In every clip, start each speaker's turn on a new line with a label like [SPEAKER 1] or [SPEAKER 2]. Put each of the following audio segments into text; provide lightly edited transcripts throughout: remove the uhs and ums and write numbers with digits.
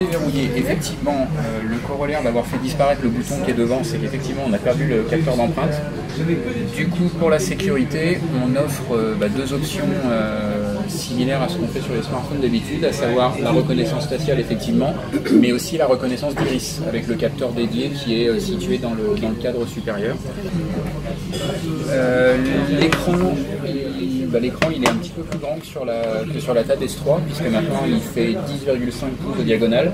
[SPEAKER 1] Verrouillé, effectivement, le corollaire d'avoir fait disparaître le bouton qui est devant, c'est qu'effectivement on a perdu le capteur d'empreinte. Du coup, pour la sécurité, on offre deux options similaires à ce qu'on fait sur les smartphones d'habitude, à savoir la reconnaissance faciale effectivement, mais aussi la reconnaissance d'iris avec le capteur dédié qui est situé dans le cadre supérieur. L'écran il est un petit peu plus grand que sur la Tab S3 puisque maintenant il fait 10,5 pouces de diagonale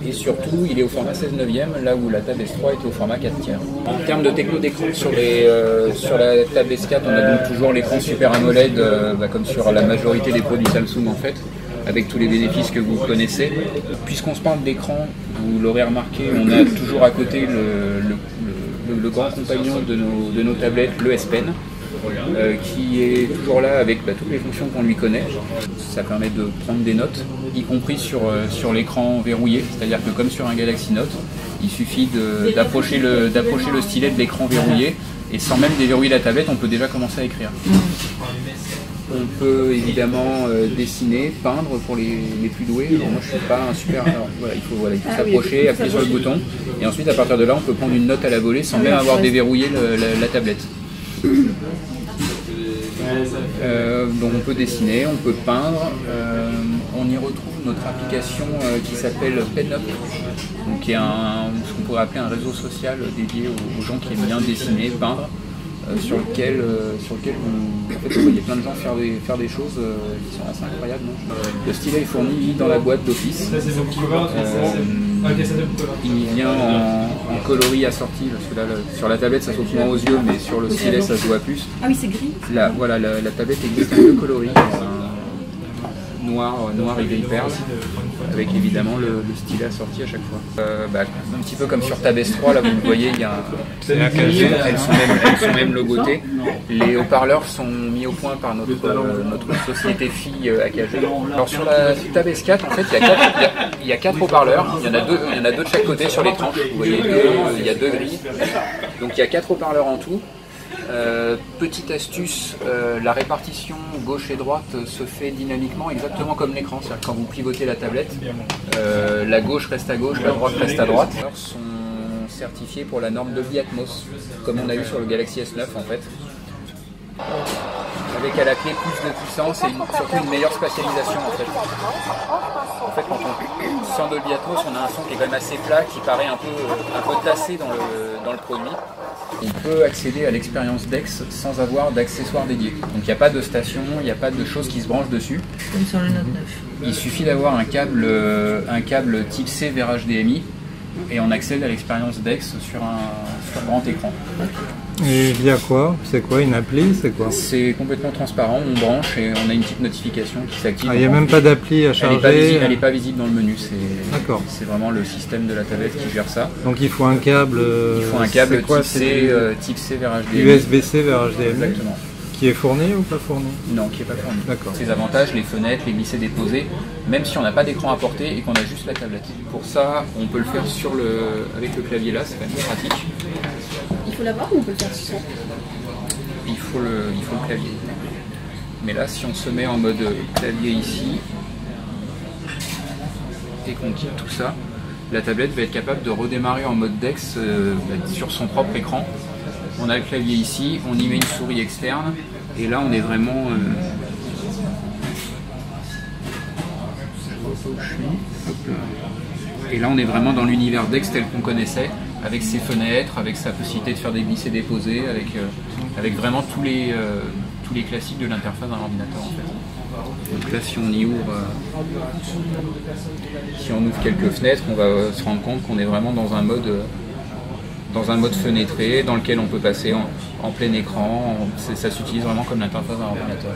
[SPEAKER 1] et surtout il est au format 16/9 là où la Tab S3 était au format 4/3. En termes de techno d'écran sur la Tab S4 on a donc toujours l'écran Super AMOLED comme sur la majorité des produits Samsung en fait, avec tous les bénéfices que vous connaissez. Puisqu'on se parle d'écran, vous l'aurez remarqué, on a toujours à côté le grand compagnon de nos tablettes, le S Pen, qui est toujours là avec toutes les fonctions qu'on lui connaît. Ça permet de prendre des notes, y compris sur l'écran verrouillé, c'est-à-dire que comme sur un Galaxy Note, il suffit d'approcher le stylet de l'écran verrouillé et sans même déverrouiller la tablette, on peut déjà commencer à écrire. On peut évidemment dessiner, peindre pour les plus doués. Alors moi je suis pas un super... Alors, voilà, il faut s'approcher, appuyer sur le bouton et ensuite à partir de là on peut prendre une note à la volée sans même avoir déverrouillé la tablette. Donc on peut dessiner, on peut peindre, on y retrouve notre application qui s'appelle PenUp, donc qui est ce qu'on pourrait appeler un réseau social dédié aux gens qui aiment bien dessiner, peindre, sur lequel vous voyez plein de gens faire des choses qui sont assez incroyables. Le stylet est fourni dans la boîte d'office. Il vient en coloris assorti, parce que là sur la tablette ça saute moins aux yeux, mais sur le stylet ça se voit plus.
[SPEAKER 2] Ah oui, c'est gris.
[SPEAKER 1] Là, voilà, la tablette existe en deux coloris, noir et gris perle, avec évidemment le stylet assorti à chaque fois. Un petit peu comme sur Tab S3, là vous voyez, il y a elles sont même logotées. Les haut-parleurs sont mis au point par notre société fille AKG. Alors sur la Tab S4, en fait, il y a 4 haut-parleurs. Il y en a deux de chaque côté sur les tranches. Vous voyez, il y a 2 grilles. Donc il y a 4 haut-parleurs en tout. Petite astuce, la répartition gauche et droite se fait dynamiquement exactement comme l'écran, c'est-à-dire que quand vous pivotez la tablette, la gauche reste à gauche, la droite reste à droite. Ils sont certifiés pour la norme Dolby Atmos, comme on a eu sur le Galaxy S9 en fait, avec à la clé plus de puissance et surtout une meilleure spatialisation en fait. En fait, quand on sent Dolby Atmos, on a un son qui est quand même assez plat, qui paraît un peu tassé dans le produit. On peut accéder à l'expérience DeX sans avoir d'accessoires dédiés. Donc il n'y a pas de station, il n'y a pas de choses qui se branchent dessus.
[SPEAKER 2] Comme sur le Note 9.
[SPEAKER 1] Il suffit d'avoir un câble type C vers HDMI et on accède à l'expérience DeX sur grand écran.
[SPEAKER 3] Et via quoi? C'est quoi, une appli? C'est quoi?
[SPEAKER 1] C'est complètement transparent, on branche et on a une petite notification qui s'active.
[SPEAKER 3] Il n'y a même pas d'appli à charger?
[SPEAKER 1] Elle n'est pas visible dans le menu, c'est vraiment le système de la tablette qui gère ça.
[SPEAKER 3] Donc il faut un câble,
[SPEAKER 1] type C vers HDMI.
[SPEAKER 3] USB-C vers HDMI.
[SPEAKER 1] Exactement.
[SPEAKER 3] Qui est fourni ou pas fourni?
[SPEAKER 1] Non, qui n'est pas fourni.
[SPEAKER 3] D'accord.
[SPEAKER 1] Ses avantages, les fenêtres, les glisser-déposer, même si on n'a pas d'écran à porter et qu'on a juste la tablette. Pour ça, on peut le faire avec le clavier là, c'est quand même pratique.
[SPEAKER 2] Il faut l'avoir ou on peut le faire sans?
[SPEAKER 1] Il faut le clavier. Mais là, si on se met en mode clavier ici et qu'on quitte tout ça, la tablette va être capable de redémarrer en mode DeX sur son propre écran. On a le clavier ici, on y met une souris externe et là on est vraiment et là on est vraiment dans l'univers DeX tel qu'on connaissait, avec ses fenêtres, avec sa possibilité de faire des glissés-déposés, avec vraiment tous les classiques de l'interface d'un ordinateur en fait. Donc là si on ouvre quelques fenêtres, on va se rendre compte qu'on est vraiment dans un mode fenêtré, dans lequel on peut passer en plein écran. Ça s'utilise vraiment comme l'interface d'un ordinateur.